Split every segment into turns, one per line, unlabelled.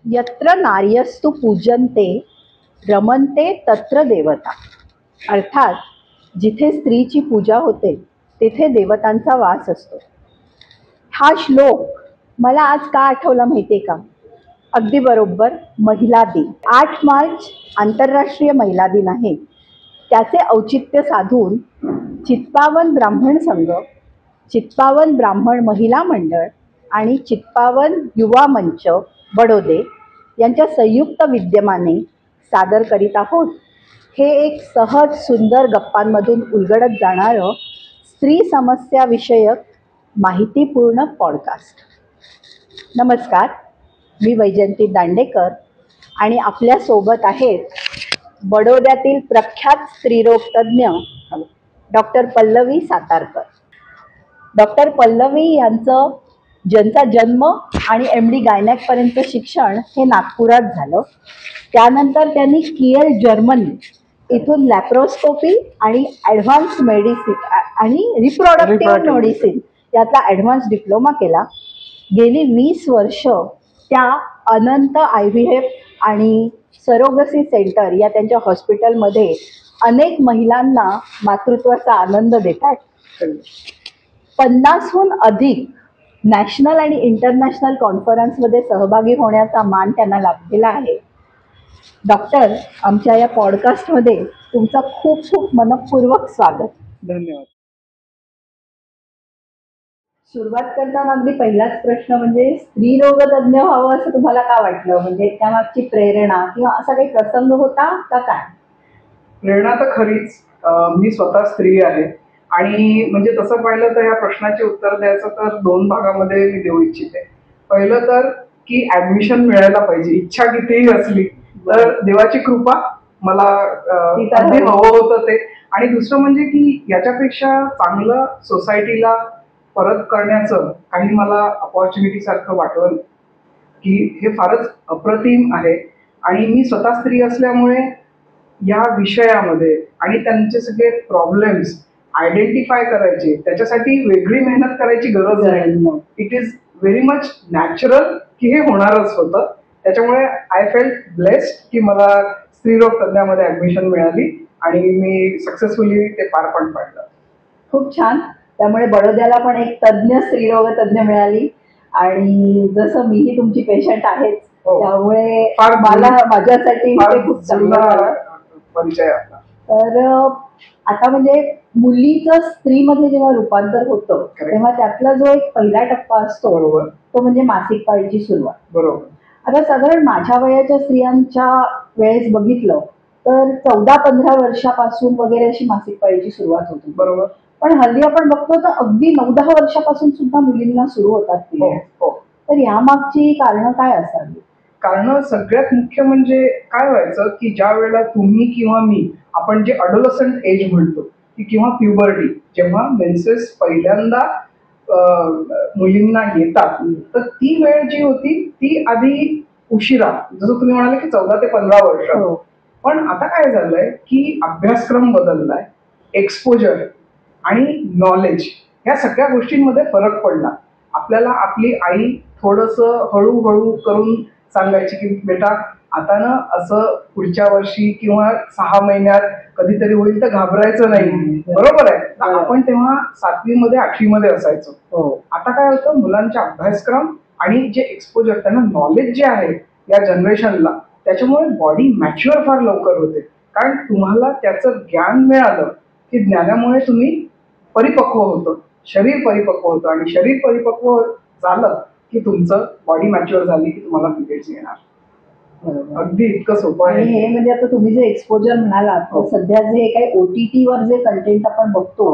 यत्र नार्यस्तु पूजन्ते रमन्ते तत्र देवता. अर्थात जिथे स्त्रीची पूजा होते तिथे देवतांचा वास असतो. हा श्लोक मला आज का आठवला माहिती आहे का? अगदी बरोबर, महिला दिन. 8 मार्च आंतरराष्ट्रीय महिला दिन आहे. त्याचे औचित्य साधून चित्पावन ब्राह्मण संघ, चित्पावन ब्राह्मण महिला मंडळ आणि चित्पावन युवा मंच बडोदे यांच्या संयुक्त विद्यमाने सादर करीत आहोत हे एक सहज सुंदर गप्पांमधून उलगडत जाणारं स्त्री समस्या विषयक माहितीपूर्ण पॉडकास्ट. नमस्कार, मी वैजयंती दांडेकर आणि आपल्यासोबत आहेत बडोद्यातील प्रख्यात स्त्रीरोग तज्ज्ञ डॉक्टर पल्लवी सातारकर. डॉक्टर पल्लवी यांचं ज्यांचा जन्म आणि MD गायनॅकपर्यंत शिक्षण हे नागपुरात झालं. त्यानंतर त्यांनी किएल जर्मनी इथून लॅप्रोस्कोपी आणि ॲडव्हान्स मेडिसिन आणि रिप्रोडक्टिव्ह मेडिसिन यातला ॲडव्हान्स डिप्लोमा केला. गेली 20 वर्ष त्या अनंत IVF आणि सरोगसी सेंटर या त्यांच्या हॉस्पिटलमध्ये अनेक महिलांना मातृत्वाचा आनंद देतात. 50हून अधिक नॅशनल आणि इंटरनॅशनल कॉन्फरन्समध्ये सहभागी होण्याचा मान त्यांना लाभलेला आहे. डॉक्टर, आमच्या या पॉडकास्टमध्ये तुमचं खूप खूप मनपूर्वक स्वागत.
धन्यवाद.
सुरुवात करताना अगदी पहिलाच प्रश्न म्हणजे स्त्रीरोगतज्ञ व्हावं असं तुम्हाला का वाटलं? म्हणजे त्यामागची प्रेरणा किंवा असा काही प्रसंग होता का काय?
प्रेरणा तर खरीच मी स्वतः स्त्री आहे आणि म्हणजे तसं पाहिलं तर या प्रश्नाचे उत्तर द्यायचं तर 2 भागामध्ये मी देऊ इच्छिते. पहिलं तर की ऍडमिशन मिळायला पाहिजे, इच्छा कितीही असली तर देवाची कृपा मला अगदी हवं होतं ते. आणि दुसरं म्हणजे की याच्यापेक्षा चांगलं सोसायटीला परत करण्याचं काही मला अपॉर्च्युनिटी सारखं वाटलं की हे फारच अप्रतिम आहे. आणि मी स्वतः स्त्री असल्यामुळे या विषयामध्ये आणि त्यांचे सगळे प्रॉब्लेम्स आयडेंटिफाय करायचे, त्याच्यासाठी वेगळी मेहनत करायची गरज नाही. It is very much natural की हे होणारच होतं. त्याच्यामुळे आय फेल्ट ब्लेस्ड की मला स्त्रीरोग तज्ञामध्ये ऍडमिशन मिळाली आणि मी सक्सेसफुली ते पार पण पाडलं.
खूप छान. त्यामुळे बडोद्याला पण एक तज्ज्ञ स्त्रीरोग तज्ज्ञ मिळाली आणि जसं मीही तुमची पेशंट आहेच त्यामुळे मला माझ्यासाठी खूप चांगला
परिचय आहे.
तर आता म्हणजे मुलीचं स्त्रीमध्ये जेव्हा रूपांतर होतं तेव्हा त्यातला जो एक पहिला टप्पा असतो
बरोबर
तो म्हणजे मासिक पाळीची सुरुवात.
बरोबर.
आता साधारण माझ्या वयाच्या स्त्रियांच्या वेळेस बघितलं तर 14-15 वर्षापासून वगैरे अशी मासिक पाळीची सुरुवात होती.
बरोबर.
पण हल्ली आपण बघतो तर अगदी 9-10 वर्षापासून सुद्धा मुलींना सुरू होतात. तर यामागची कारणं काय असावी?
कारण सगळ्यात मुख्य म्हणजे काय व्हायचं की ज्या वेळेला तुम्ही किंवा मी आपण जे अडोलसंट एज म्हणतो की किंवा प्युबर्टी, जेव्हा मेन्सेस पहिल्यांदा मुलींना येतात तर ती वेळ जी होती ती आधी उशिरा, जसं तुम्ही म्हणाले की 14 ते 15 वर्ष. पण आता काय झालंय की अभ्यासक्रम बदललाय, एक्सपोजर आणि नॉलेज या सगळ्या गोष्टींमध्ये फरक पडला. आपल्याला आपली आई थोडंसं हळूहळू करून सांगायची की बेटा आता ना असं पुढच्या वर्षी किंवा 6 महिन्यात कधीतरी होईल तर घाबरायचं नाही. बरोबर आहे. आपण तेव्हा 7वी मध्ये 8वी मध्ये असायचो. आता काय होतं, मुलांच्या अभ्यासक्रम आणि जे एक्सपोजर, त्यांना नॉलेज जे आहे या जनरेशनला, त्याच्यामुळे बॉडी मॅच्युअर फार लवकर होते. कारण तुम्हाला त्याचं ज्ञान मिळालं की ज्ञानामुळे तुम्ही परिपक्व होतं, शरीर परिपक्व होतं आणि शरीर परिपक्व झालं की तुमचं बॉडी मॅच्युअर झाली की तुम्हाला पिरियड्स येणार. अगदी इतकं सोपं आहे.
हे म्हणजे आता तुम्ही जे एक्सपोजर म्हणालात सध्या जे काही OTT वर जे कंटेंट आपण बघतो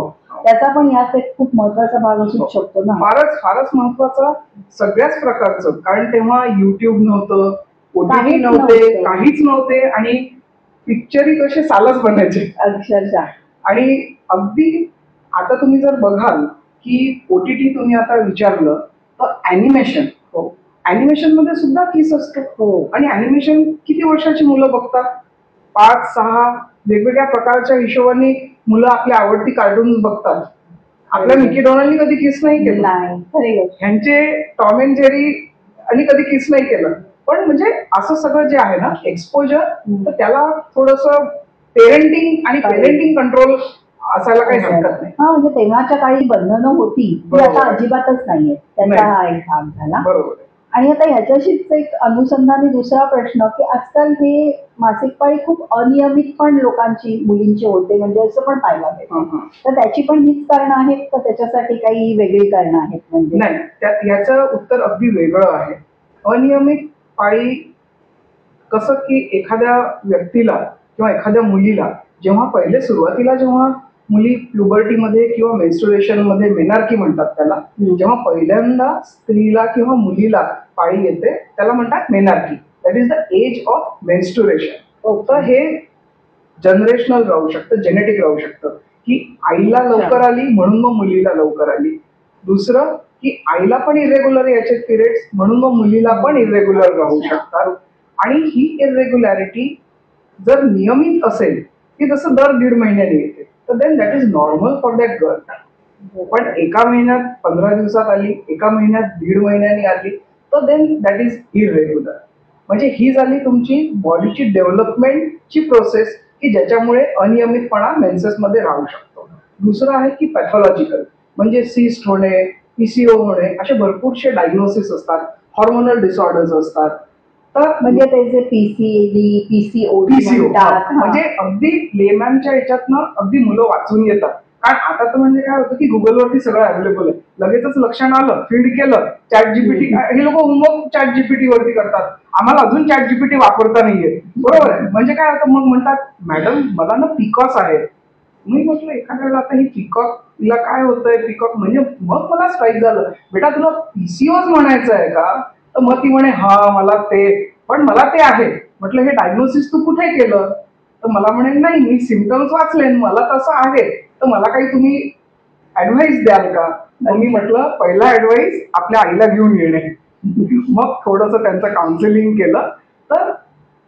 त्याचा पण यात एक खूप महत्वाचा भाग असू शकतो ना.
फारच महत्वाचा, सगळ्याच प्रकारचं. कारण तेव्हा युट्यूब नव्हतं, OTT नव्हते, काहीच नव्हते आणि पिक्चरही कसे सालच बनायचे
अक्षरशः.
आणि अगदी आता तुम्ही जर बघाल की OTT तुम्ही आता विचारलं तर ॲनिमेशन, ॲनिमेशन मध्ये सुद्धा किस असतो. आणि ॲनिमेशन किती वर्षाची मुलं बघतात? 5-6 वेगवेगळ्या प्रकारच्या हिशोबाने मुलं आपली आवडती कार्टून बघतात. आपल्या मिकी डोनाल्डनी कधी किस नाही केलं, ह्यांचे टॉम अँड जेरी आणि कधी किस नाही केलं. पण म्हणजे असं सगळं जे आहे ना एक्सपोजर, तर त्याला थोडंसं पेरेंटिंग आणि पेरेंटिंग कंट्रोल असायला काही हरकत नाही.
हा, म्हणजे तेव्हाच्या काळी बंधनं होती ती
बरोबर
आता
आहे.
अजिबातच नाहीये, त्याचा
नाही.
हा एक भाग झाला.
बरोबर आहे.
आणि आता ह्याच्याशीच एक अनुषंगाने दुसरा प्रश्न, की आजकाल हे मासिक पाळी खूप अनियमित पण लोकांची, मुलींची होते, म्हणजे असं पण पाहायला
हं,
मिळतं.
हं.
तर त्याची पण हीच कारणं आहेत का त्याच्यासाठी काही वेगळी कारणं आहेत? म्हणजे
नाही, याचं उत्तर अगदी वेगळं आहे. अनियमित पाळी कसं, की एखाद्या व्यक्तीला किंवा एखाद्या मुलीला जेव्हा पहिले सुरुवातीला जेव्हा मुली प्युबर्टीमध्ये किंवा मेन्स्ट्रुएशनमध्ये, मेनार्की म्हणतात त्याला, जेव्हा पहिल्यांदा स्त्रीला किंवा मुलीला पाळी येते त्याला म्हणतात menarche. That is the age of menstruation. तर हे जनरेशनल राहू शकतं, जेनेटिक राहू शकतं, की आईला लवकर आली म्हणून मग मुलीला लवकर आली. दुसरं, की आईला पण इरेग्युलर याचे पिरियड्स म्हणून मग मुलीला पण इरेग्युलर राहू शकतात. आणि ही इरेग्युलॅरिटी जर नियमित असेल, की जसं दर 1.5 महिन्याने येते, तर then that is normal for that girl. पण एका महिन्यात 15 दिवसात आली, एका महिन्यात 1.5 महिन्याने आली, तर देन दॅट इज इरेग्युलर. म्हणजे ही झाली तुमची बॉडीची डेव्हलपमेंटची प्रोसेस, की ज्याच्यामुळे अनियमितपणा मेन्सेसमध्ये राहू शकतो. दुसरं आहे की पॅथॉलॉजिकल, म्हणजे सिस्ट होणे, पीसीओ होणे, असे भरपूरसे डायग्नोसिस असतात, हॉर्मोनल डिसऑर्डर्स असतात. तर
म्हणजे त्याचे पीसीएडी, पीसीओडी
पीसीओ
म्हणतात.
म्हणजे अगदी लेमॅनच्या ह्याच्यातनं अगदी मुलं वाचून येतात. कारण आता तर म्हणजे काय होतं, की गुगलवरती सगळं अवेलेबल आहे. लगेचच लक्षण आलं, फीड केलं, चॅट जीपीटी, हे लोक होमवर्क चॅट जीपीटी वरती करतात. आम्हाला अजून चॅट जीपीटी वापरता नाहीये. बरोबर आहे. म्हणजे काय होतं, मग म्हणतात मॅडम मला ना पिकॉस आहे. मी म्हटलं एखाद्याला आता ही पिकॉकला काय होतंय, पिकॉक म्हणजे, मग मला स्ट्राईक झालं, बेटा तुला पीसीओच म्हणायचं आहे का? तर मग ती म्हणे हा मला ते, पण मला ते आहे. म्हटलं हे डायग्नोसिस तू कुठे केलं? तर मला म्हणे नाही, मी सिम्पटम्स वाचले, मला तसं आहे, तर मला काही तुम्ही ऍडवाइस द्याल का? मग मी म्हटलं पहिला ऍडवाइस आपल्या आईला घेऊन येणे. मग थोडंसं त्यांचं काउन्सिलिंग केलं. तर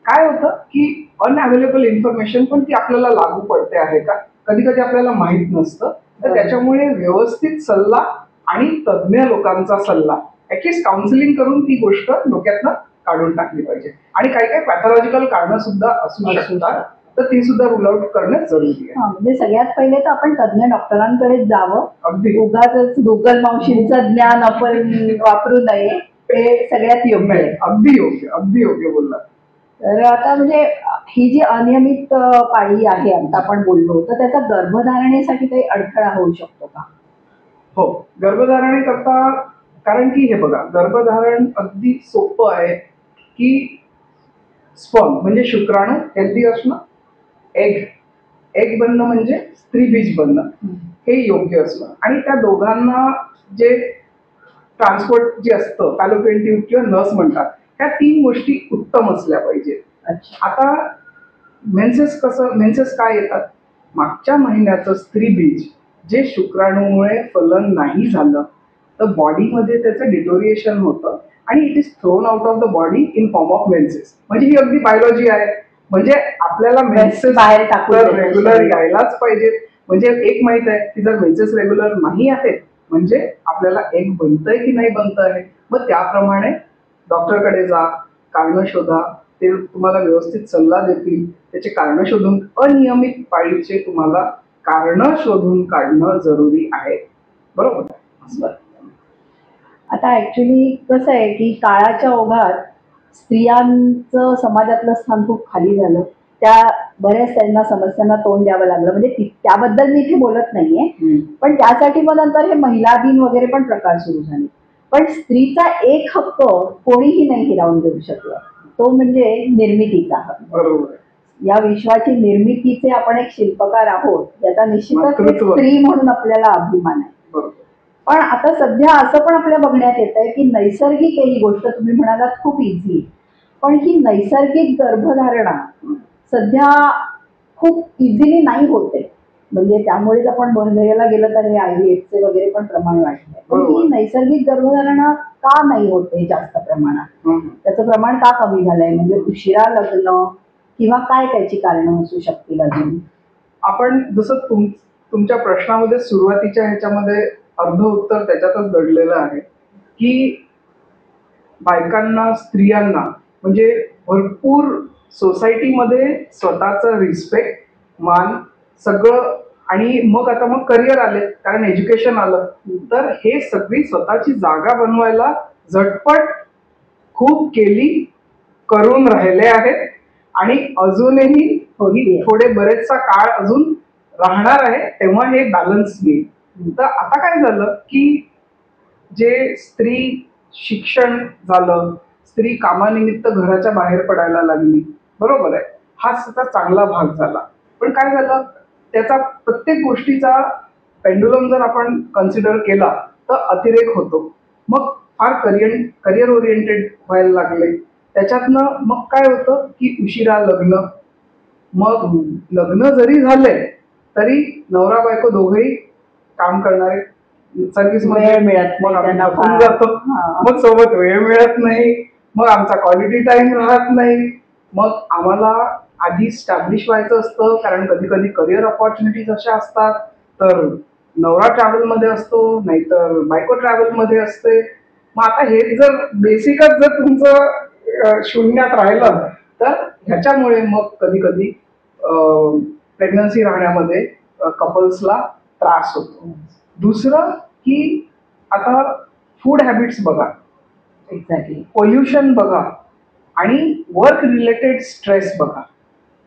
काय होतं, की अनअवेलेबल इन्फॉर्मेशन पण ती आपल्याला लागू पडते आहे का, कधी कधी आपल्याला माहित नसतं. तर त्याच्यामुळे व्यवस्थित सल्ला आणि तज्ज्ञ लोकांचा सल्ला, ऍटलीस्ट काउन्सिलिंग करून ती गोष्ट डोक्यातनं काढून टाकली पाहिजे. आणि काही काही पॅथॉलॉजिकल कारणं सुद्धा असू शकतात, तर ती सुद्धा रूल आउट करणं जरुरी आहे.
म्हणजे सगळ्यात पहिले तर आपण तज्ञ डॉक्टरांकडे जावं.
अगदी
उगाच गुगल मावशींचं ज्ञान आपण वापरू नये, हे सगळ्यात योग्य आहे.
अगदी योग्य, अगदी योग्य बोललात.
तर आता म्हणजे ही जी अनियमित पाळी आहे, आता आपण बोललो, तर त्याचा गर्भधारणेसाठी काही अडथळा होऊ शकतो का?
हो, गर्भधारणे करता, कारण की हे बघा, गर्भधारण अगदी सोपं आहे, की स्पर्म म्हणजे शुक्राणू हेल्दी असणं, एग एग बनणं म्हणजे स्त्रीबीज बनणं, हे योग्य असणं, आणि त्या दोघांना जे ट्रान्सपोर्ट जे असतं, फॅलोपियन ट्यूब किंवा नर्स म्हणतात, त्या 3 गोष्टी उत्तम असल्या पाहिजे. आता मेन्सेस काय येतात, मागच्या महिन्याचं स्त्रीबीज जे शुक्राणूमुळे फलन नाही झालं, तर बॉडीमध्ये त्याचं डिटोरिएशन होतं आणि it is thrown out of the body in form of menses. म्हणजे ही अगदी बायोलॉजी आहे. म्हणजे आपल्याला मेन्सेस
बाहेर टाकून
रेग्युलर यायलाच पाहिजे. म्हणजे एक माहित आहे की जर मेन्सेस रेग्युलर नाही आहेत, म्हणजे आपल्याला एग बनतंय की नाही बनतंय, मग त्याप्रमाणे डॉक्टरकडे जा, कारणं शोधा, ते तुम्हाला व्यवस्थित सल्ला देतील, त्याचे कारणं शोधून, अनियमित पाळीचे तुम्हाला कारणं शोधून काढणं जरुरी आहे. बरोबर.
आता ऍक्च्युली कसं आहे, की काळाच्या ओघात स्त्रियांचं समाजातलं स्थान खूप खाली झालं. त्या बऱ्याच त्यांना समस्यांना तोंड द्यावं लागलं. म्हणजे त्याबद्दल मी इथे बोलत नाहीये, पण त्यासाठी मग नंतर हे महिला दिन वगैरे पण प्रकार सुरू झाले. पण स्त्रीचा एक हक्क कोणीही नाही हिरावून देऊ शकलं, तो म्हणजे निर्मितीचा हक्क.
बरोबर.
या विश्वाची निर्मितीचे आपण एक शिल्पकार आहोत, याचा निश्चितच एक
मातृत्व.
स्त्री म्हणून आपल्याला अभिमान आहे.
बरोबर.
पण आता सध्या असं पण आपल्या बघण्यात येत आहे, की नैसर्गिक ही गोष्ट तुम्ही म्हणालात खूप इझी, पण ही नैसर्गिक गर्भधारणा सध्या खूप इझिली नाही होते. म्हणजे त्यामुळेच आपण बघायला गेलं तर हे IVF वगैरे पण प्रमाण वाढलंय. पण ही नैसर्गिक गर्भधारणा का नाही होते जास्त प्रमाणात? त्याचं प्रमाण का कमी झालंय? म्हणजे उशिरा लग्न किंवा काय त्याची कारणं असू शकतील अजून?
आपण जसं तुमच्या प्रश्नामध्ये सुरुवातीच्या ह्याच्यामध्ये अर्ध उत्तर त्याच्यातच दडलेलं आहे, की बायकांना, स्त्रियांना म्हणजे भरपूर सोसायटीमध्ये स्वतःचं रिस्पेक्ट, मान सगळं, आणि मग आता मग करिअर आले कारण एज्युकेशन आलं, तर हे सगळी स्वतःची जागा बनवायला झटपट खूप केली, करून राहिले आहेत आणि अजूनही थोडे बरेचसा काळ अजून राहणार आहे, तेव्हा हे बॅलन्स येईल. तर आता काय झालं की जे स्त्री शिक्षण झालं, स्त्री कामानिमित्त घराच्या बाहेर पडायला लागली, बरोबर आहे, हा सुद्धा चांगला भाग झाला. पण काय झालं, त्याचा प्रत्येक गोष्टीचा पेंडुलम जर आपण कन्सिडर केला तर अतिरेक होतो. मग फार करिअर ओरिएंटेड व्हायला लागले. त्याच्यातनं मग काय होतं की उशिरा लग्न, मग लग्न जरी झाले तरी नवरा बायको दोघेही काम करणारे, सर्व्हिस मध्ये
वेळ मिळत
मग
नाही
आम्ही
त्यांना
थकून
फार.
जातो,
हा.
मग सोबत वेळ मिळत नाही, मग आमचा क्वालिटी टाइम राहत नाही. मग आम्हाला आधी स्टॅब्लिश व्हायचं असतं, कारण कधी कधी करिअर ऑपॉर्च्युनिटीज अशा असतात, तर नवरा ट्रॅव्हल मध्ये असतो, नाहीतर बायको ट्रॅव्हल मध्ये असते. मग आता हे जर बेसिकच जर तुमचं शून्यात राहिलं तर ह्याच्यामुळे मग कधी कधी प्रेग्नन्सी राहण्यामध्ये कपल्सला त्रास होतो. दुसरं की आता फूड हॅबिट्स बघा,
एक्झॅक्टली.
पोल्युशन बघा आणि वर्क रिलेटेड स्ट्रेस बघा.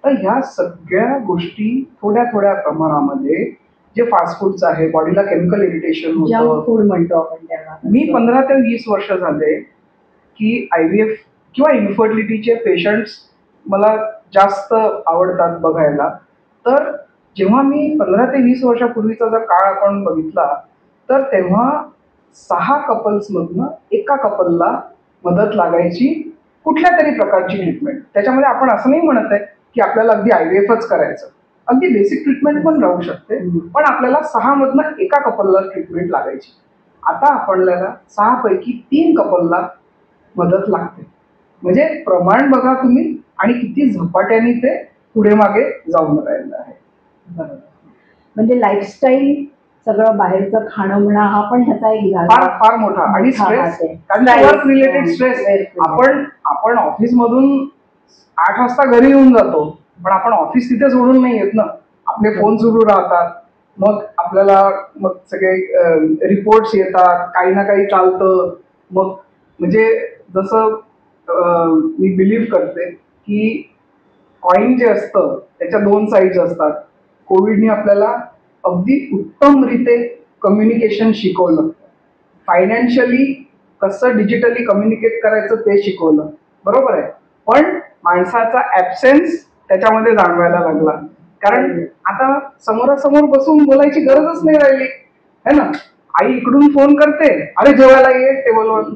तर ह्या सगळ्या गोष्टी थोड्या थोड्या प्रमाणामध्ये, जे फास्ट फूडचं आहे, बॉडीला केमिकल इरिटेशन
जंक
होतं.
फूड म्हणतो आपण त्याला.
मी 15 ते 20 वर्ष झाले की IVF किंवा इन्फर्टिलिटीचे पेशंट्स मला जास्त आवडतात बघायला. तर जेव्हा मी 15 ते 20 वर्षापूर्वीचा जर काळ आपण बघितला, तर तेव्हा 6 कपल्समधनं एका कपलला मदत लागायची कुठल्या तरी प्रकारची ट्रीटमेंट. त्याच्यामध्ये आपण असं नाही म्हणत आहे की आपल्याला अगदी IVFच करायचं, अगदी बेसिक ट्रीटमेंट पण राहू शकते, पण आपल्याला 6 मधनं एका कपलला ट्रीटमेंट लागायची. आता आपल्याला 6 पैकी 3 कपलला मदत लागते. म्हणजे प्रमाण बघा तुम्ही, आणि किती झपाट्याने ते पुढे मागे जाऊन राहिलं आहे.
बरोबर. म्हणजे लाईफस्टाईल, सगळं बाहेरचं खाणं म्हणा, हा पण ह्याचा एक
फार
झाला.
फार मोठा. आणि
मोठा
स्ट्रेस,
हात आहे.
कारण
Stress,
work related stress.
related.
आपण ऑफिस मधून 8 वाजता घरी येऊन जातो, पण आपण ऑफिस तिथे सोडून नाही येत ना. आपले फोन सुरू राहतात, मग आपल्याला मग सगळे रिपोर्ट्स येतात, काही ना काही चालतं. मग म्हणजे जसं मी बिलीव्ह करते की कॉईन जे असतं त्याच्या 2 साईड्स असतात. कोविडने आपल्याला अगदी उत्तम रीते कम्युनिकेशन शिकवलं, फायनान्शियली कसं डिजिटली कम्युनिकेट करायचं ते शिकवलं, बरोबर आहे. पण माणसाचा ॲब्सेन्स त्याच्यामध्ये जाणवायला लागला, कारण आता समोरासमोर बसून बोलायची गरजच नाही राहिली है ना. आई इकडून फोन करते, अरे जेवायला ये टेबलवर,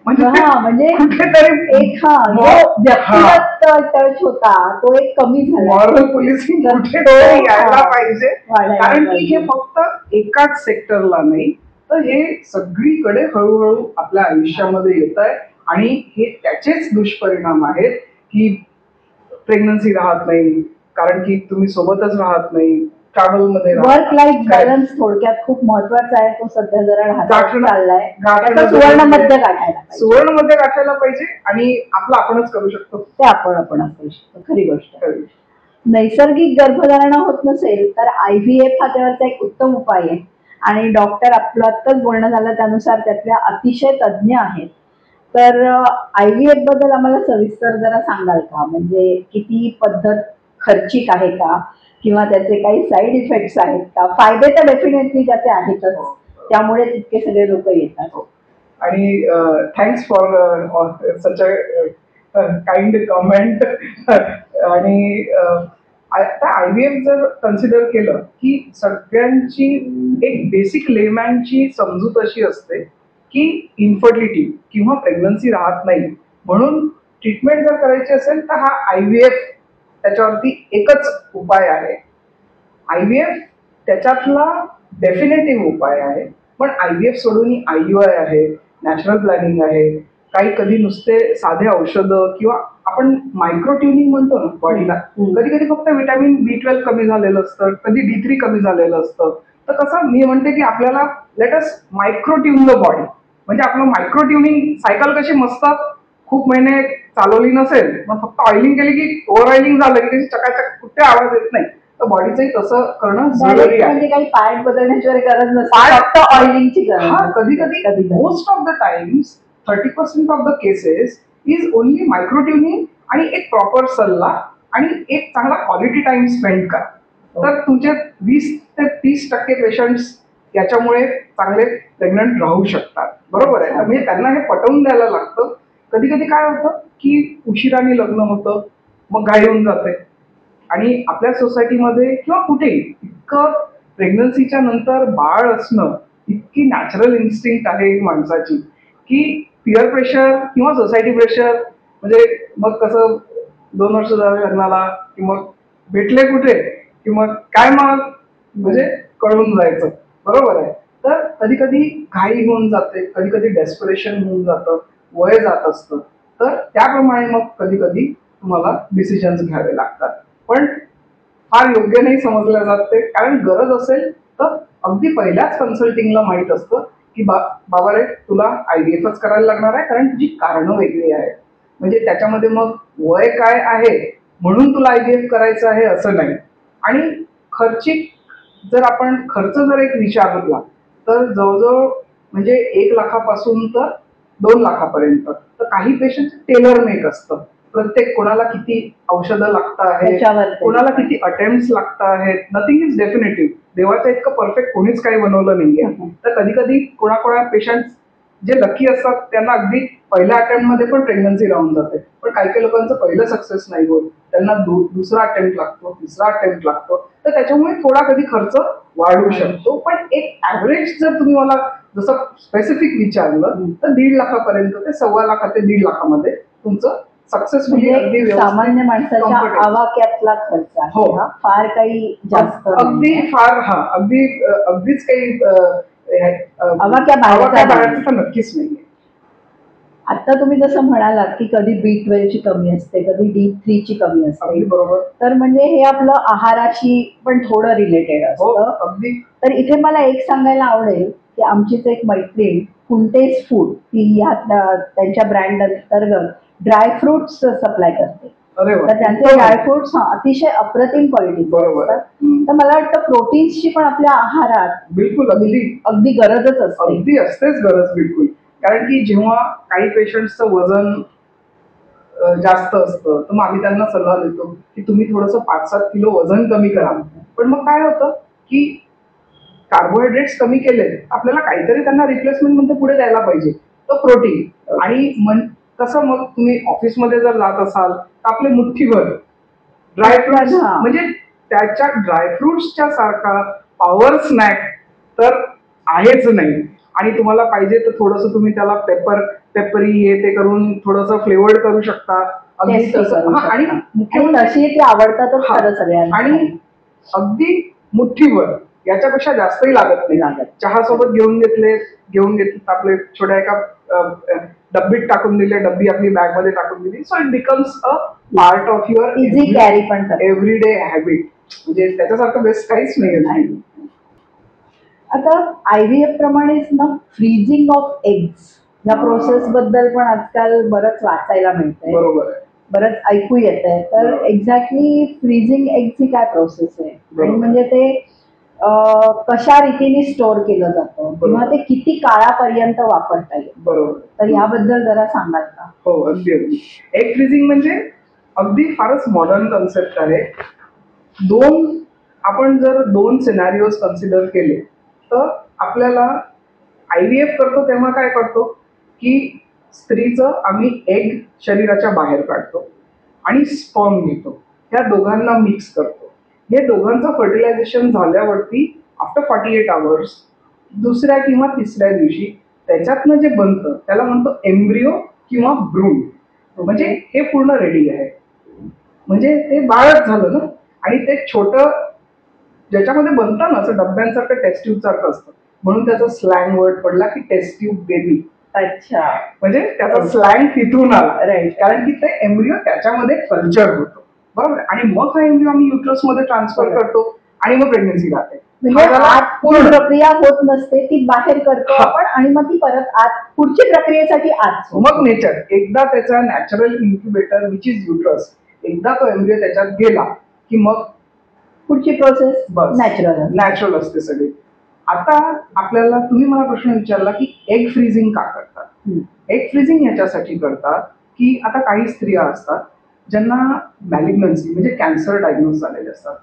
म्हणजे
कुठेतरी
एक व्यक्तिगत टच होता तो एक कमी झाला.
मॉरल पोलिसिंग कुठेतरी यायला पाहिजे, कारण की हे फक्त एकाच सेक्टरला नाही, तर हे सगळीकडे हळूहळू आपल्या आयुष्यामध्ये येत आहे. आणि हे त्याचेच दुष्परिणाम आहेत की प्रेग्नन्सी राहत नाही, कारण की तुम्ही सोबतच राहत नाही, ट्रॅव्हल मध्ये
वर्क लाईफ बॅलन्स थोडक्यात खूप महत्वाचा आहे. तो सध्या जरा चाललाय, सुवर्ण मध्य गाठायला
सुवर्ण मध्ये गाठायला पाहिजे, आणि आपलं आपणच करू शकतो
ते आपणच करू शकतो. खरी गोष्ट. नैसर्गिक गर्भधारणा होत नसेल तर IVF हा त्यावरचा एक उत्तम उपाय आहे. आणि डॉक्टर, आपलं आत्ताच बोलणं झालं त्यानुसार त्यातल्या अतिशय तज्ज्ञ आहेत. तर IVF बद्दल आम्हाला सविस्तर जरा सांगाल का? म्हणजे किती पद्धत खर्चिक आहे का, किंवा त्याचे काही साईड इफेक्ट्स आहेत का? फायदे तर डेफिनेटली त्याचे आहेतच, त्यामुळे इतके सगळे लोक येतात.
आणि thanks for such a kind comment. आणि आता IVF जर कन्सिडर केलं की सगळ्यांची एक बेसिक लेमॅनची समजूत अशी असते की इन्फर्टिलिटी किंवा प्रेग्नन्सी राहत नाही, म्हणून ट्रीटमेंट जर करायची असेल तर हा IVF त्याच्यावरती एकच उपाय आहे. IVF त्याच्यातला डेफिनेटिव्ह उपाय आहे. पण IVF सोडून IUI आहे, नॅचरल प्लॅनिंग आहे, काही कधी नुसते साधे औषधं, किंवा आपण मायक्रो ट्युनिंग म्हणतो ना बॉडीला, कधी कधी फक्त व्हिटॅमिन B12 कमी झालेलं असतं, कधी D3 कमी झालेलं असतं. तर कसं मी म्हणते की आपल्याला let us micro tune the body, म्हणजे आपलं मायक्रो ट्युनिंग सायकल कशी मस्त खूप महिने चालवली नसेल, मग फक्त ऑइलिंग केली की ओव्हर ऑइलिंग झालं की त्याची चकाचक कुठे आवाज येत नाही. तर बॉडीचंही तसं करणं जरुरी आहे.
म्हणजे काही पार्ट बदलण्याची वगैरे गरज नसते,
Part-
फक्त ऑइलिंगची गरज
हा,
असते.
कधी कधी most of the times 30% of the cases is only micro tuning आणि एक प्रॉपर सल्ला आणि एक चांगला क्वालिटी टाइम स्पेंड करा. तर तुमचे 20 ते 30% पेशंट्स याच्यामुळे चांगले प्रेग्नंट राहू शकतात. बरोबर आहे. म्हणजे त्यांना हे पटवून द्यायला लागतं. कधी कधी काय होतं की उशिराने लग्न होतं, मग घाई होऊन जाते. आणि आपल्या सोसायटीमध्ये किंवा कुठेही इतकं प्रेग्नन्सीच्या नंतर बाळ असणं इतकी नॅचरल इन्स्टिंक्ट आहे माणसाची की पिअर प्रेशर किंवा सोसायटी प्रेशर, म्हणजे मग कसं 2 वर्ष झाले लग्नाला की मग भेटले कुठे की मग काय मग म्हणजे कळून जायचं. बरोबर आहे. तर कधी कधी घाई होऊन जाते, कधी कधी डेस्परेशन होऊन जातं, वय जात असतं. तर त्याप्रमाणे मग कधी कधी तुम्हाला डिसिजन्स घ्यावे लागतात. पण फार योग्य नाही समजलं जात ते, कारण गरज असेल तर अगदी पहिल्याच कन्सल्टिंगला माहित असतं की बाबा रे तुला IVFच करायला लागणार आहे, कारण तुझी कारणं वेगळी आहेत. म्हणजे त्याच्यामध्ये मग वय काय आहे म्हणून तुला IVF करायचं आहे असं नाही. आणि खर्चिक जर आपण खर्च जर एक विचारला तर जवळजवळ म्हणजे 1 लाखापासून तर 2 लाखापर्यंत. तर काही पेशंट टेलर मेक असतं. प्रत्येक कोणाला किती औषधं लागत आहेत,
त्याच्यावर
कोणाला किती अटेम्प्ट लागत आहेत. Nothing is definitive. देवाच्या इतकं परफेक्ट कोणीच काही बनवलं नाहीये. तर कधी कधी कोणा पेशंट जे लकी असतात त्यांना अगदी पहिल्या अटेम्प्टमध्ये पण प्रेग्नन्सी राहून जाते. पण काही काही लोकांचं पहिलं सक्सेस नाही होत, त्यांना दुसरा अटेम्प्ट लागतो, तिसरा अटेम्प्ट लागतो. तर त्याच्यामुळे थोडा कधी खर्च वाढू शकतो. पण एक ऍव्हरेज जर तुम्ही मला जसं स्पेसिफिक विचारलं तर 1.5 लाखापर्यंत ते 1.25 लाख ते 1.5 लाखामध्ये तुमचं सक्सेसफुली अगदी
म्हणजे सामान्य माणसाच्या आवाक्यातला खर्च आहे.
हो.
हा फार काही जास्त
अगदी
नाहीये.
फार अगदीच काही
आवाक्याबाहेरचा
बाहेरचं तर नक्कीच नाहीये.
आता तुम्ही जसं म्हणालात की कधी B12 ची कमी असते, कधी D3 ची कमी असते,
अगदी बरोबर.
तर म्हणजे हे आपलं आहाराशी पण थोडं रिलेटेड
हो,
असतं.
अगदी.
तर इथे मला एक सांगायला आवडेल की आमचीच एक मैत्रीण कुंटेज फूड, ती त्यांच्या ब्रँड अंतर्गत ड्रायफ्रुट्स सप्लाय करते.
अरे वा.
तर त्यांचे ड्रायफ्रुट्स अतिशय अप्रतिम क्वालिटी
बरोबर.
असतात. तर मला वाटतं प्रोटीन्सची पण आपल्या आहारात
बिलकुल
अगदी गरजच असते.
अगदी असतेच गरज बिलकुल. कारण की जेव्हा काही पेशंटचं वजन जास्त असतं तर मग आम्ही त्यांना सल्ला देतो की तुम्ही थोडंसं 5-7 किलो वजन कमी करा. पण मग काय होतं की कार्बोहायड्रेट्स कमी केले, आपल्याला काहीतरी त्यांना रिप्लेसमेंट मध्ये पुढे द्यायला पाहिजे. तर प्रोटीन आणि कसं मग तुम्ही ऑफिसमध्ये जर जात असाल तर आपले मुठ्ठीभर ड्रायफ्रुट्स, म्हणजे त्याच्या ड्रायफ्रुट्सच्या सारखा पॉवर स्नॅक तर आहेच नाही. आणि तुम्हाला पाहिजे तर थोडंसं तुम्ही त्याला पेपरी हे ते करून थोडंसं फ्लेवर्ड करू शकता. अगदी तसं. आणि मुख्य म्हणजे
तशी ती आवडतातच खरं सगळ्यांना.
आणि अगदी मुठ्ठीभर, याच्यापेक्षा जास्तही लागत नाही. चहा सोबत घेऊन घेतले आपले छोट्या एका डब्बीत टाकून दिले, डब्बी आपली बॅग मध्ये टाकून दिली. So it becomes a part of your
easy carry पण
एव्हरीडे हॅबिट. म्हणजे त्याच्यासारखं बेस्ट काहीच नाही.
आता IVF प्रमाणेच ना फ्रीजिंग ऑफ एग्स या प्रोसेस बद्दल पण आजकाल बरंच वाचायला मिळतंय.
बरोबर.
बरंच ऐकू येत आहे. तर एक्झॅक्टली फ्रीजिंग एग्सची काय प्रोसेस आहे आणि म्हणजे ते कशा रीतीने स्टोअर केलं जातं किंवा ते किती काळापर्यंत वापरता येईल. बरोबर. तर याबद्दल जरा सांगाल का?
हो, अगदी. एग फ्रीजिंग म्हणजे अगदी फारच मॉडर्न कन्सेप्ट आहे. आपण जर 2 सिनारिओज कन्सिडर केले तर आपल्याला IVF करतो तेव्हा काय करतो की स्त्रीचं आम्ही एग शरीराच्या बाहेर काढतो आणि स्पर्म घेतो. ह्या दोघांना मिक्स करतो. हे दोघांचं फर्टिलायझेशन झाल्यावरती आफ्टर 48 आवर्स दुसऱ्या किंवा तिसऱ्या दिवशी त्याच्यातनं जे बनतं त्याला म्हणतो एम्ब्रिओ किंवा भ्रूण. म्हणजे हे पूर्ण रेडी आहे. म्हणजे ते बाळच झालं ना. आणि ते छोटं ज्याच्यामध्ये बनतं ना असं डब्यांसारखं टेस्ट ट्यूब सारखं असतं, म्हणून त्याचा स्लँग वर्ड पडला की टेस्ट ट्यूब बेबी.
अच्छा.
म्हणजे त्याचा स्लँग तिथून आला. राईट. कारण की ते एम्ब्रिओ त्याच्यामध्ये कल्चर होतो. बरोबर. आणि मग हा एम्ब्रिओ आम्ही युट्रस मध्ये ट्रान्सफर करतो आणि मग प्रेग्नन्सी राहते.
म्हणजे
हा झाला
आत पूर्ण
पूर्ण.
प्रक्रिया होत नसते, ती बाहेर करतो
हा.
आपण आणि मग ती परत आत पुढची प्रक्रियेसाठी आत
मग नेचर एकदा त्याचा natural incubator which is uterus, एकदा तो एम्ब्रियो त्याच्यात गेला की मग
पुढची प्रोसेस
बस
नॅचरल
नॅचरल असते सगळी. आता आपल्याला तुम्ही मला प्रश्न विचारला की एग फ्रीजिंग का करतात. एग फ्रीजिंग याच्यासाठी करतात की आता काही स्त्रिया असतात ज्यांना मॅलिग्नन्सी म्हणजे कॅन्सर डायग्नोज झालेले असतात,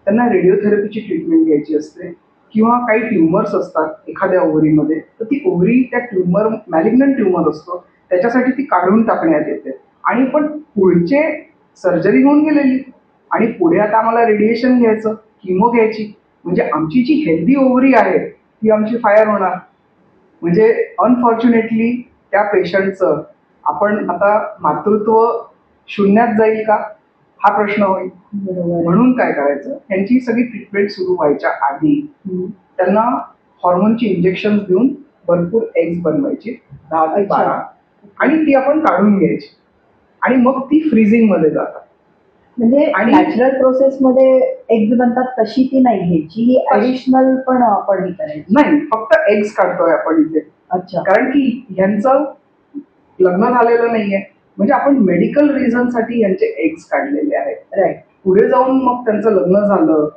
त्यांना रेडिओथेरपीची ट्रीटमेंट घ्यायची असते किंवा काही ट्युमर्स असतात एखाद्या ओव्हरीमध्ये, तर ती ओव्हरी त्या ट्युमर मॅलिग्नंट ट्युमर असतो त्याच्यासाठी ती काढून टाकण्यात येते. आणि पण पुढचे सर्जरी होऊन गेलेली आणि पुढे आता आम्हाला रेडिएशन घ्यायचं, किमो घ्यायची, म्हणजे आमची जी हेल्दी ओव्हरी आहे ती आमची फायर होणार. म्हणजे अनफॉर्च्युनेटली त्या पेशंटचं आपण आता मातृत्व शून्यात जाईल का हा प्रश्न होईल.
बरोबर.
म्हणून काय करायचं, त्यांची सगळी ट्रीटमेंट सुरू व्हायच्या आधी त्यांना हॉर्मोनची इंजेक्शन देऊन भरपूर एग्स बनवायची 10 ते
अच्छा.
12 आणि ती आपण काढून घ्यायची आणि मग ती फ्रीजिंग मध्ये जातात.
म्हणजे
आणि-
नॅचरल प्रोसेस मध्ये एग्ज बनतात तशी ती नाही घ्यायची, ही ऍडिशनल पण आपण ही करायची.
नाही, फक्त एग्स काढतोय आपण इथे,
अच्छा.
कारण की ह्यांचं लग्न झालेलं नाहीये, म्हणजे आपण मेडिकल रिझन साठी यांचे एग्स काढलेले आहेत.
राईट.
पुढे जाऊन मग त्यांचं लग्न झालं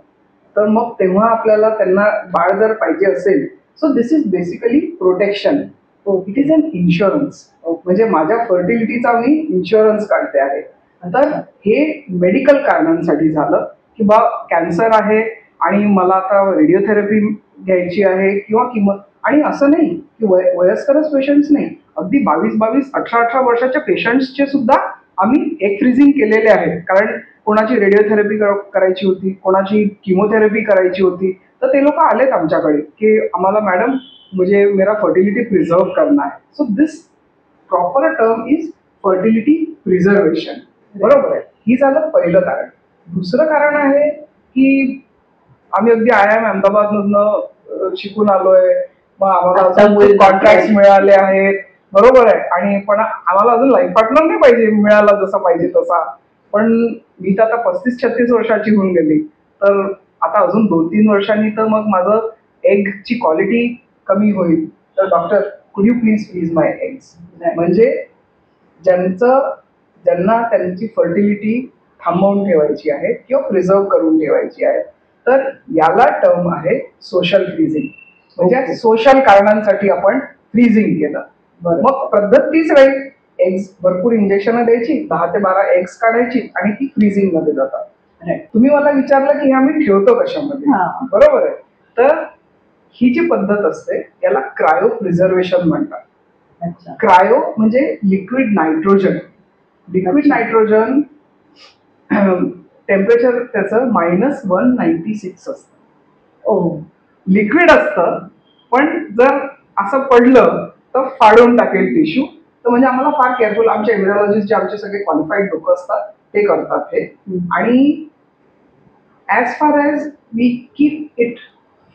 तर मग तेव्हा आपल्याला त्यांना बाळ जर पाहिजे असेल, so this is basically protection. It is an insurance. म्हणजे माझ्या फर्टिलिटीचा मी इन्शुरन्स काढते आहे. तर हे मेडिकल कारणांसाठी झालं की बा कॅन्सर आहे आणि मला आता रेडिओथेरपी घ्यायची आहे किंवा किंमत. आणि असं नाही की वयस्करच पेशंट्स नाही, अगदी 22, 18 वर्षाच्या पेशंट्सचे सुद्धा आम्ही एग फ्रीजिंग केलेले आहेत. कारण कोणाची रेडिओथेरपी करायची होती, कोणाची किमोथेरपी करायची होती, तर ते लोक आलेत आमच्याकडे की आम्हाला मॅडम म्हणजे मेरा फर्टिलिटी प्रिझर्व करना है. So this proper term is fertility preservation. बरोबर आहे. ही झालं पहिलं कारण. दुसरं कारण आहे की आम्ही अगदी IIM अहमदाबाद मधनं शिकून आलोय, मग आम्हाला
आता
अजून
मुलं
कॉन्ट्रॅक्ट मिळाले आहेत. बरोबर आहे. आणि पण आम्हाला अजून लाईफ पार्टनर नाही पाहिजे मिळाला जसा पाहिजे तसा. पण मी तर आता 35-36 वर्षाची होऊन गेली, तर आता अजून 2-3 वर्षांनी तर मग माझं एगची क्वालिटी कमी होईल. तर doctor could you please freeze my eggs. म्हणजे ज्यांना त्यांची फर्टिलिटी थांबवून ठेवायची आहे किंवा प्रिझर्व करून ठेवायची आहे, तर याला टर्म आहे सोशल फ्रीजिंग. म्हणजे सोशल कारणांसाठी आपण फ्रीजिंग केलं. मग पद्धत तीच राहील. एग्स भरपूर इंजेक्शन द्यायची, 10 ते 12 एग्स काढायची आणि ती फ्रीजिंग मध्ये जातात. तुम्ही मला विचारलं की हे आम्ही ठेवतो कशामध्ये, बरोबर आहे. तर ही जी पद्धत असते याला क्रायो प्रिझर्वेशन म्हणतात. क्रायो म्हणजे liquid nitrogen. Liquid nitrogen temperature त्याचं -196 असतं. लिक्विड असतं, पण जर असं पडलं तर फाडून टाकेल टिश्यू. तर म्हणजे आम्हाला फार केअरफुल, आमचे एम्ब्रिओलॉजिस्ट जे आमचे सगळे क्वालिफाईड लोक असतात ते करतात हे. आणि as far as we keep it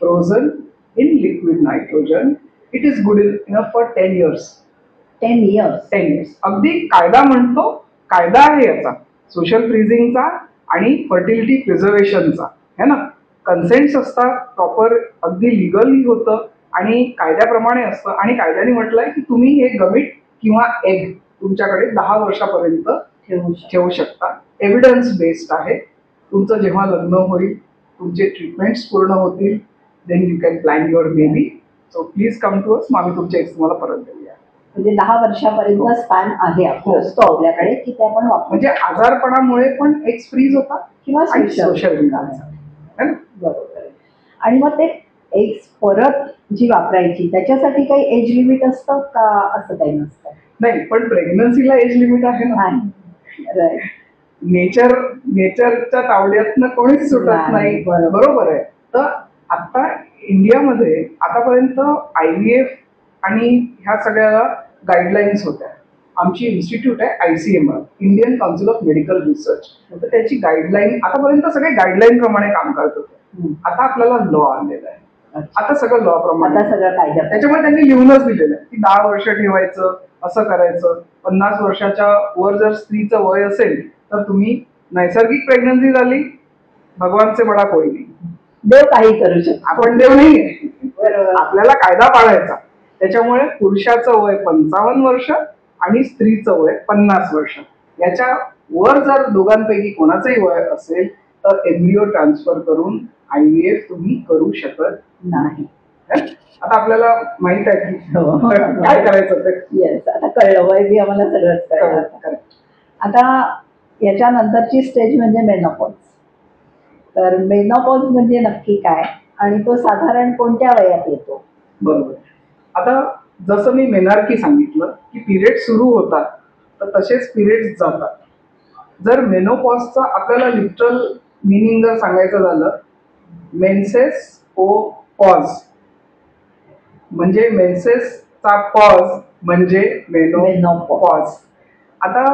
frozen in liquid nitrogen, it is good enough for 10 years.
10 years.
अगदी कायदा म्हणतो, कायदा आहे याचा सोशल फ्रीजिंगचा आणि फर्टिलिटी प्रिझर्वेशनचा, है ना. कन्सेंट्स असतात प्रॉपर, अगदी लिगली होतं आणि कायद्याप्रमाणे असतं. आणि कायद्याने म्हटलंय की तुम्ही हे गमिट किंवा एग तुमच्याकडे 10 वर्षापर्यंत ठेवू शकता. एव्हिडन्स बेस्ड आहे. तुमचं जेव्हा लग्न होईल, तुमचे ट्रीटमेंट्स पूर्ण होतील, then you can plan your baby. So please come to us. आम्ही तुमचे एग्स तुम्हाला परत देऊया.
म्हणजे 10 वर्षापर्यंत स्पॅन आहे आपल्याकडे की ते आपण वापरू.
म्हणजे आजारपणामुळे पण एग्स फ्रीज होतात
किंवा
सोशल
बरोबर. आणि मग ते एग्स परत जी वापरायची त्याच्यासाठी काही एज लिमिट असतं का, असं काही नसतं?
नाही, पण प्रेग्नन्सीला एज लिमिट आहे ना. नेचरच्या तावड्यातनं कोणीच सुटत नाही. बरोबर आहे. तर आता इंडियामध्ये आतापर्यंत IVF आणि ह्या सगळ्या गाईडलाईन्स होत्या. आमची इन्स्टिट्यूट आहे ICMR, Indian council of medical research. तर त्याची गाईडलाईन आतापर्यंत सगळे गाईडलाईन प्रमाणे काम करत होते. आता आपल्याला लॉ आलेला आहे. आता सगळं लॉ प्रमाणे,
सगळं कायदा.
त्याच्यामुळे त्यांनी लिहूनच दिलेलं आहे की 10 वर्ष ठेवायचं, असं करायचं. 50 वर्षाच्या वर जर स्त्रीचं वय असेल तर तुम्ही नैसर्गिक प्रेग्नन्सी झाली, भगवानचे बडा कोई नाही.
देव काही करू शकतो.
आपण देव नाहीये.
बरोबर.
आपल्याला कायदा पाळायचा. त्याच्यामुळे पुरुषाचं वय 55 वर्ष आणि स्त्रीचं वय 50 वर्ष. याच्या वर जर दोघांपैकी कोणाचंही वय असेल तर एम्ब्रिओ ट्रान्सफर करून IVF तुम्ही करू शकत
नाही.
आता आपल्याला माहित आहे की
हो.
काय करायचं ते.
येस, आता कळलं. वय बी आम्हाला सगळंच कळलं.
Correct.
आता याच्यानंतरची स्टेज म्हणजे मेनोपॉज. तर मेनोपॉज म्हणजे नक्की काय आणि तो साधारण कोणत्या वयात येतो?
बरोबर. आता जसं मी मेनार्की सांगितलं की पिरियड सुरू होतात तर तसेच पिरियड जातात. जर मेनोपॉजचा आपल्याला लिटरल मिनिंग जर सांगायचं झालं, मेन्सेस ओ पॉज म्हणजे मेन्सेसचा पॉज म्हणजे मेनोपॉज. आता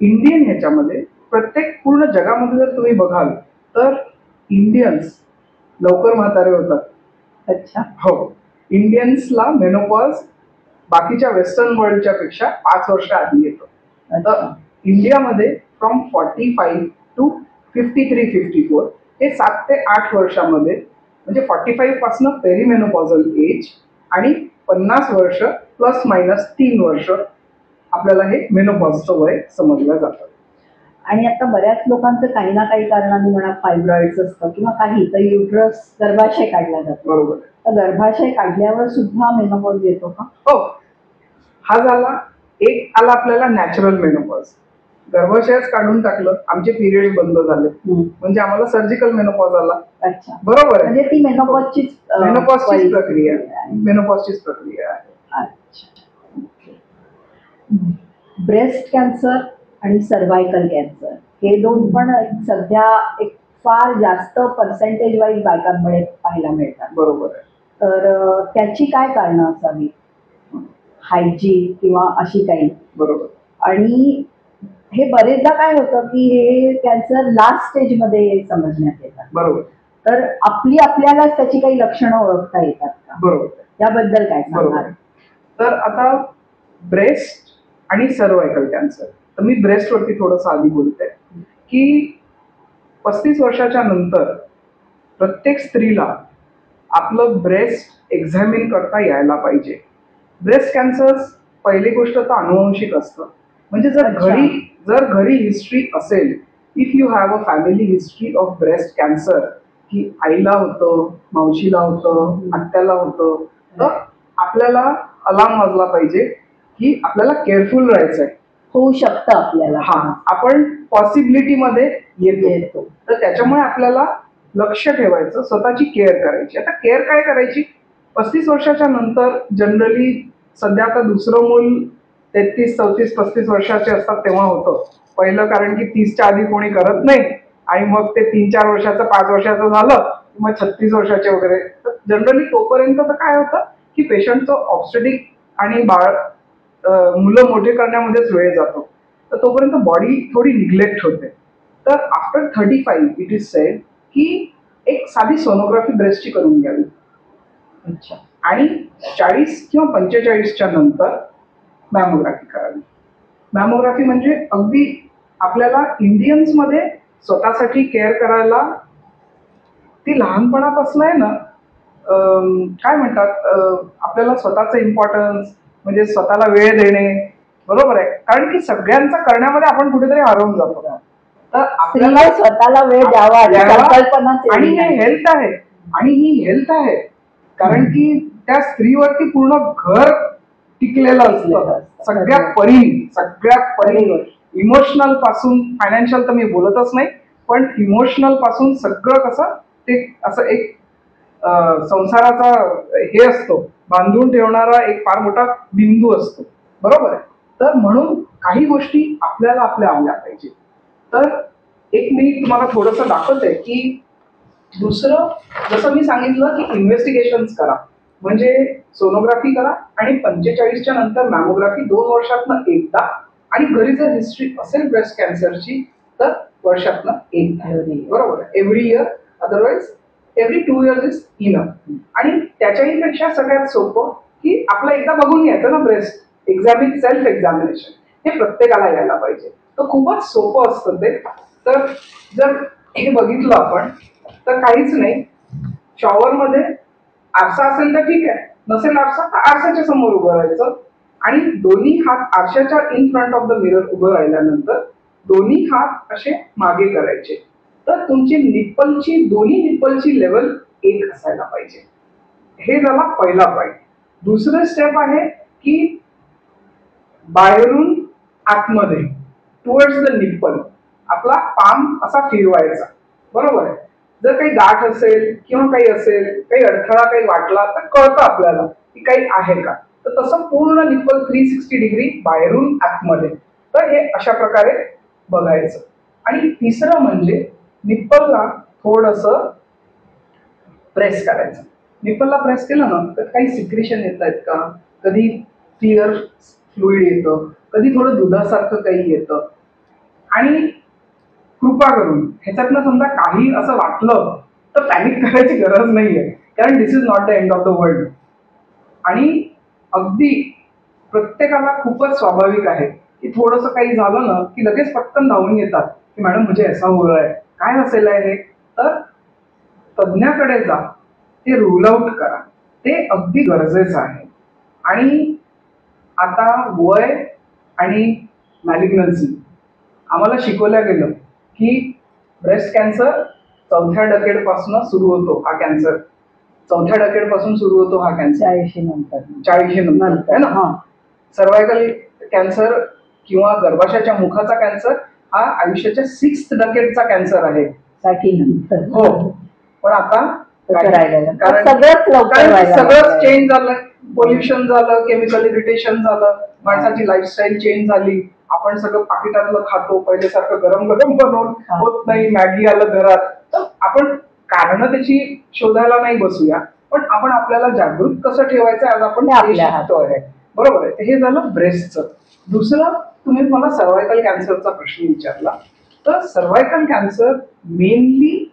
इंडियन ह्याच्यामध्ये प्रत्येक पूर्ण जगामध्ये जर तुम्ही बघाल तर इंडियन्स लवकर म्हातारे होतात.
अच्छा.
हो, इंडियन्सला मेनोपॉज बाकीच्या वेस्टर्न वर्ल्डच्या पेक्षा 5 वर्ष आधी येतो. तर इंडियामध्ये फ्रॉम 45 टू 53-54 हे 7 ते 8 वर्षामध्ये म्हणजे 45 पासून पेरिमेनोपॉझल एज आणि 50 वर्ष प्लस मायनस 3 वर्ष आपल्याला हे मेनोपॉजचं वय समजलं जातं.
आणि आता बऱ्याच लोकांचं काही ना काही कारणाने म्हणा फायब्रॉइड्स असतं किंवा काही तर युट्रस गर्भाशय काढला जातो.
बरोबर.
तर गर्भाशय काढल्यावर सुद्धा मेनोपॉज येतो का?
हो, हा झाला एक आला आपल्याला नॅचरल मेनोपॉज. गर्भाशयच काढून टाकलं, आमचे पिरियड बंद झाले म्हणजे आम्हाला सर्जिकल मेनोपॉज आला.
अच्छा.
बरोबर आहे.
म्हणजे ती मेनोपॉजचीच
प्रक्रिया आहे. मेनोपॉजचीच प्रक्रिया आहे.
अच्छा. ब्रेस्ट कॅन्सर आणि सर्व्हायकल कॅन्सर हे दोन पण सध्या एक फार जास्त पर्सेंटेज वाईज बायकांमध्ये पाहायला मिळतात.
बरोबर आहे.
तर त्याची काय कारणं असावी? हायजीन किंवा अशी काही?
बरोबर.
आणि हे बरेचदा काय होतं की हे कॅन्सर लास्ट स्टेजमध्ये समजण्यात येतात.
बरोबर.
तर आपल्यालाच त्याची काही लक्षणं ओळखता येतात का?
बरोबर.
त्याबद्दल काय सांगणार?
तर आता ब्रेस्ट आणि सर्व्हायकल कॅन्सर, तर मी ब्रेस्टवरती थोडंसं आधी बोलते की 35 वर्षाच्या नंतर प्रत्येक स्त्रीला आपलं ब्रेस्ट एक्झामिन करता यायला पाहिजे. ब्रेस्ट कॅन्सर पहिली गोष्ट तर अनुवंशिक असतं. म्हणजे जर घरी हिस्ट्री असेल, if you have a family history of breast cancer की आईला होतं, मावशीला होतं, आत्याला होतं, तर आपल्याला अलार्म वाजला पाहिजे की आपल्याला केअरफुल राहायचंय.
होऊ शकतं आपल्याला.
हा, आपण पॉसिबिलिटी मध्ये येतो. तर त्याच्यामुळे आपल्याला लक्ष ठेवायचं, स्वतःची केअर करायची. आता केअर काय करायची? 35 वर्षाच्या नंतर जनरली सध्या आता दुसरं मूल 33, 34, 35 वर्षाचे असतात तेव्हा होतं. पहिलं कारण की 30च्या आधी कोणी करत नाही आणि मग ते 3-4 वर्षाचं 5 वर्षाचं झालं मग 36 वर्षाचे वगैरे. तर जनरली तोपर्यंत तर काय होतं की पेशंटचं ऑब्स्टेटिक आणि मुलं मोठे करण्यामध्येच वेळ जातो. तर तोपर्यंत बॉडी थोडी निग्लेक्ट होते. तर आफ्टर 35 इट इज सेड की एक साधी सोनोग्राफी ब्रेस्टची करून घ्यावी.
अच्छा.
आणि 40 किंवा 45च्या नंतर मॅमोग्राफी करावी. मॅमोग्राफी म्हणजे अगदी आपल्याला इंडियन्समध्ये स्वतःसाठी केअर करायला ती लहानपणापासून आहे ना, काय म्हणतात, आपल्याला स्वतःचं इम्पॉर्टन्स म्हणजे स्वतःला वेळ देणे. बरोबर आहे. कारण की सगळ्यांचा करण्यामध्ये आपण कुठेतरी हरवून जातो. तर आपल्याला
स्वतःला वेळ द्यावा
आणि हे हेल्थ आहे. आणि ही हेल्थ आहे कारण की त्या स्त्रीवरती पूर्ण घर टिकलेलं असतं. सगळ्या परी इमोशनल पासून फायनान्शियल तर मी बोलतच नाही, पण इमोशनल पासून सगळं कसं ते असं एक संसाराचा हे असतो, बांधून ठेवणारा एक फार मोठा बिंदू असतो. बरोबर आहे. तर म्हणून काही गोष्टी आपल्याला आपल्या आल्या पाहिजे. तर एक मी तुम्हाला थोडंसं दाखवते की दुसरं, जसं मी सांगितलं की इन्व्हेस्टिगेशन्स करा, म्हणजे सोनोग्राफी करा आणि 45च्या नंतर मॅमोग्राफी 2 वर्षातनं एकदा, आणि घरी जर हिस्ट्री असेल ब्रेस्ट कॅन्सरची तर वर्षातनं एकदा. बरोबर आहे. Every year, otherwise every 2 years is enough. आणि त्याच्याही पेक्षा सगळ्यात सोपं की आपलं एकदा बघून घ्यायचं ना ब्रेस्ट सेल्फ एक्झामिनेशन, हे प्रत्येकाला यायला पाहिजे. तर खूपच सोपं असतं ते. तर जर हे बघितलं आपण तर काहीच नाही, शॉवरमध्ये आरसा असेल तर ठीक आहे, नसेल आरसा तर आरशाच्या समोर उभं राहायचं आणि दोन्ही हात आरशाच्या in front of the mirror उभं राहिल्यानंतर दोन्ही हात असे मागे करायचे. तर तुमची दोन्ही निप्पलची लेवल एक असायला पाहिजे. हे झाला पहिला पॉईंट. दुसरं स्टेप आहे की बाहेरून आतमध्ये टुवर्ड्स द निप्पल आपला पाम असा फिरवायचा. बरोबर आहे. जर काही गाठ असेल किंवा काही असेल, काही अडथळा काही वाटला तर कळतं आपल्याला की काही आहे का. तर तसं पूर्ण निप्पल 360 डिग्री बाहेरून आतमध्ये. तर हे अशा प्रकारे बघायचं. आणि तिसरं म्हणजे निप्पलला थोडंसं प्रेस करायचं. निप्पलला प्रेस केलं ना तर काही सिक्रेशन येत आहेत का, कधी क्लिअर फ्लुइड येतं, कधी थोडं दुधासारखं काही येतं. आणि कृपा करून ह्याच्यातनं समजा काही असं वाटलं तर पॅनिक करायची गरज नाहीये, कारण this is not the end of the world. आणि अगदी प्रत्येकाला खूपच स्वाभाविक आहे की थोडंसं काही झालं ना की लगेच पटकन धावून येतात की मॅडम मुझे ऐसा हो रहा है, काय असेल आहे हे. तर तज्ज्ञाकडे जा, ते रूल आउट करा, ते अगदी गरजेचं आहे. आणि आता वय आणि मॅलिग्नन्सी आम्हाला शिकवलं गेलं की ब्रेस्ट कॅन्सर 4थ्या डकेड पासून सुरू होतो हा कॅन्सर. 4थ्या डकेड पासून सुरू होतो हा कॅन्सर.
40 नंतर
40 नंतर है ना.
हा.
सर्वायकल कॅन्सर किंवा गर्भाशयाच्या मुखाचा कॅन्सर हा आयुष्याच्या 6th डकेडचा कॅन्सर आहे.
60 नंतर.
हो. पण आता
तसं राहिलेलं.
कारण
सगळंच लवकर
कारण
व्हायला
सगळंच
लागलंय.
चेंज झालं. पोल्युशन झालं, केमिकल इरिटेशन झालं, माणसाची लाईफस्टाईल चेंज झाली. आपण सगळं पाकिटातलं खातो, पहिल्यासारखं गरम गरम बनवून होत नाही, मॅगी आलं घरात. तर आपण कारण त्याची शोधायला नाही बसूया, पण आपण आपल्याला जागृत कसं ठेवायचं आज आपण
आपल्या
शिकतोय. बरोबर आहे. हे झालं ब्रेस्टचं. दुसरं, तुम्ही मला सर्वायकल कॅन्सरचा प्रश्न विचारला. तर cervical cancer mainly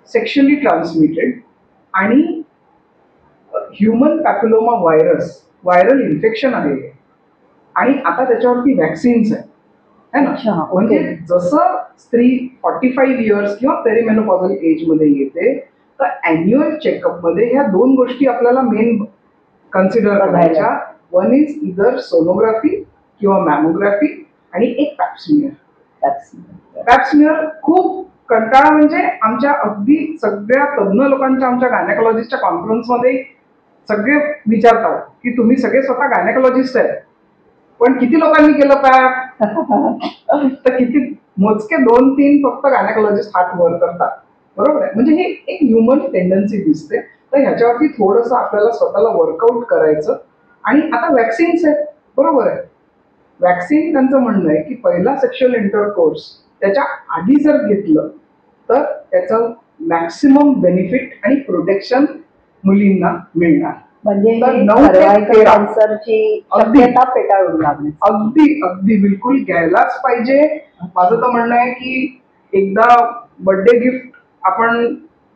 sexually transmitted आणि ह्युमन पॅपिलोमा व्हायरल इन्फेक्शन आहे. आणि आता त्याच्यावरती व्हॅक्सिन्स आहे है
अच्छा,
ना.
ओके.
म्हणजे जसं स्त्री 45 इयर्स किंवा पेरिमेनोपॉझल एज मध्ये येते तर अॅन्युअल चेकअप मध्ये ह्या दोन गोष्टी आपल्याला मेन कन्सिडर करायच्या. वन इज इदर सोनोग्राफी किंवा मॅमोग्राफी आणि एक पॅप्समियर. खूप कंटाळा म्हणजे आमच्या अगदी सगळ्या तज्ञ लोकांच्या, आमच्या गायनेकॉलॉजिस्टच्या कॉन्फरन्समध्ये सगळे विचारतात की तुम्ही सगळे स्वतः गायनेकॉलॉजिस्ट आहेत, पण किती लोकांनी केलं पॅप. तर किती मोजके 2-3 फक्त गायनेकॉलॉजिस्ट हात वर करतात. बरोबर आहे. म्हणजे हे एक ह्युमन टेंडन्सी दिसते. तर ह्याच्यावरती थोडंसं आपल्याला स्वतःला वर्कआउट करायचं. आणि आता व्हॅक्सिन्स आहेत. बरोबर आहे. व्हॅक्सिन त्यांचं म्हणणं आहे की पहिला सेक्शुअल इंटरकोर्स त्याच्या आधी जर घेतलं तर त्याचं मॅक्सिमम बेनिफिट आणि प्रोटेक्शन मुलींना मिळणार.
म्हणजे
तर 9 ते
सर्वायकल
13
कॅन्सरची
अगदी.
शक्यता फेटाळून लागणे.
अगदी अगदी बिलकुल घ्यायलाच पाहिजे. माझं तर म्हणणं आहे की एकदा बर्थडे गिफ्ट आपण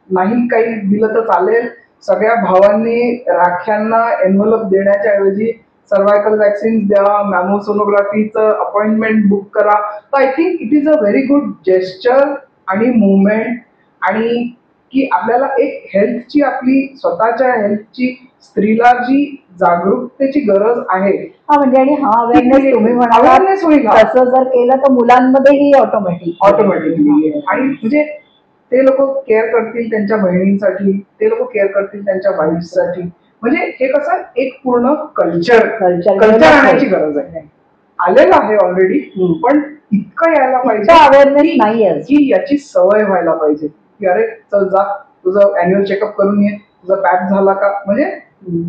नाही काही दिलं तर चालेल. सगळ्या भावांनी राख्यांना एन्व्हलप देण्याच्या ऐवजी सर्वायकल वॅक्सिन द्या, मॅमोसोनोग्राफीचं अपॉइंटमेंट बुक करा. तर I think it is a very good gesture आणि मुवमेंट. आणि की आपल्याला एक हेल्थची, आपली स्वतःच्या हेल्थची, स्त्रीला जी जागरूकतेची गरज आहे.
हा म्हणजे आणि हा अवेअरनेस तुम्ही म्हणाला
अवेअरनेस होईल.
तसं जर केलं तर मुलांमध्येही
ऑटोमॅटिकली. आणि म्हणजे ते लोक केअर करतील त्यांच्या बहिणींसाठी, ते लोक केअर करतील त्यांच्या वाईफसाठी. म्हणजे हे कसं एक पूर्ण कल्चर आणायची गरज आहे. आलेलं आहे ऑलरेडी, पण इतकं यायला पाहिजे
अवेअरनेस नाहीये
की याची सवय व्हायला पाहिजे की अरे चल जा तुझं अॅन्युअल चेकअप करून ये, तुझा पॅक झाला का. म्हणजे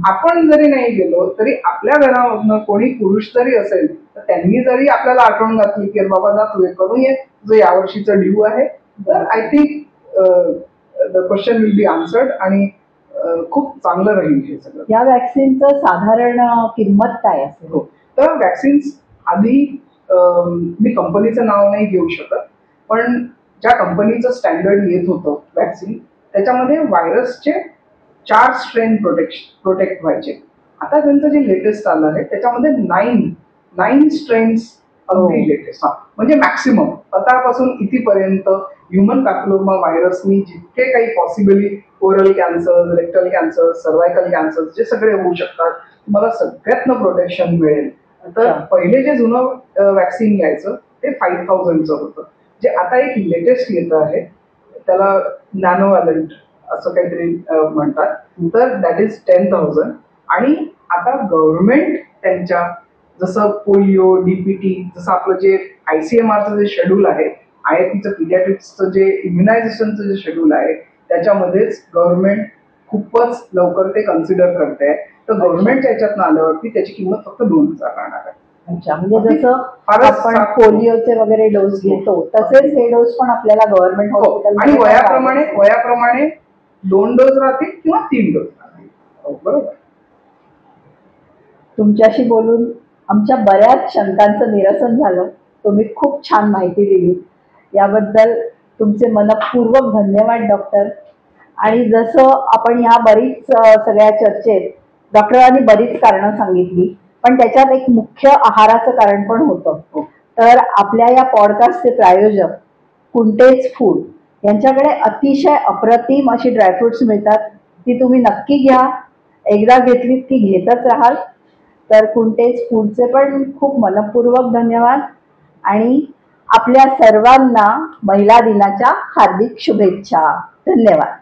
आपण जरी नाही गेलो तरी आपल्या घरामधनं कोणी पुरुष जरी असेल तर त्यांनी जरी आपल्याला आठवण घातली की बाबा जा तू हे करून ये, तुझं यावर्षीचं ड्यू आहे. तर I think the question will be answered. आणि खूप चांगलं राहील हे सगळं.
या वॅक्सिनचं साधारण किंमत काय असेल.
हो. तर वॅक्सिन्स आधी मी कंपनीचं नाव नाही घेऊ शकत, पण ज्या कंपनीचं स्टँडर्ड येत होतं वॅक्सिन त्याच्यामध्ये व्हायरसचे 4 स्ट्रेन प्रोटेक्ट व्हायचे. आता त्यांचं जे लेटेस्ट आलं आहे त्याच्यामध्ये 9 स्ट्रेन्स अगदी लेटेस्ट. म्हणजे मॅक्सिमम आतापासून इथेपर्यंत ह्युमन पॅपिलोमा व्हायरसनी जितके काही possibly oral cancer, rectal cancer, cervical cancer जे सगळे होऊ शकतात, तुम्हाला सगळ्यातनं प्रोटेक्शन मिळेल. तर पहिले जे जुनं वॅक्सिन यायचं ते 5000चं होतं, जे आता एक लेटेस्ट येतं आहे, त्याला नॅनोव्हॅलंट असं काहीतरी म्हणतात. तर दॅट इज 10,000. आणि आता गव्हर्नमेंट त्यांच्या जसं पोलिओ, डीपीटी, जसं आपलं जे ICMRचं जे शेड्यूल आहे, IIPचं पिडियाट्रिक्सचं जे इम्युनायझेशनचं जे शेड्यूल आहे, त्याच्यामध्येच गव्हर्नमेंट खूपच लवकर ते कन्सिडर करते. तर गव्हर्नमेंटच्या याच्यातनं आल्यावरती त्याची किंमत फक्त 2,000 राहणार आहे.
अच्छा, म्हणजे जसं आपण पोलिओचे वगैरे डोस घेतो तसेच हे डोस पण आपल्याला गव्हर्नमेंट हॉस्पिटल
आणि वयाप्रमाणे 2 डोस राहतील किंवा 3 डोस राहतील. बरोबर.
तुमच्याशी बोलून आमच्या बऱ्याच शंकांचं निरसन झालं. तुम्ही खूप छान माहिती दिली, याबद्दल तुमचे मनपूर्वक धन्यवाद डॉक्टर. आणि जसं आपण ह्या बरीच सगळ्या चर्चेत डॉक्टरांनी बरीच कारणं सांगितली, पण त्याच्यात एक मुख्य आहाराचं कारण पण होतं. तर आपल्या या पॉडकास्टचे प्रायोजक कुंटेज फूड यांच्याकडे अतिशय अप्रतिम अशी ड्रायफ्रुट्स मिळतात. ती तुम्ही नक्की घ्या, एकदा घेतलीत की घेतच राहाल. तर कुंटेज फूडचे पण खूप मनपूर्वक धन्यवाद. आणि आपल्या सर्वांना महिला दिनाच्या हार्दिक शुभेच्छा. धन्यवाद.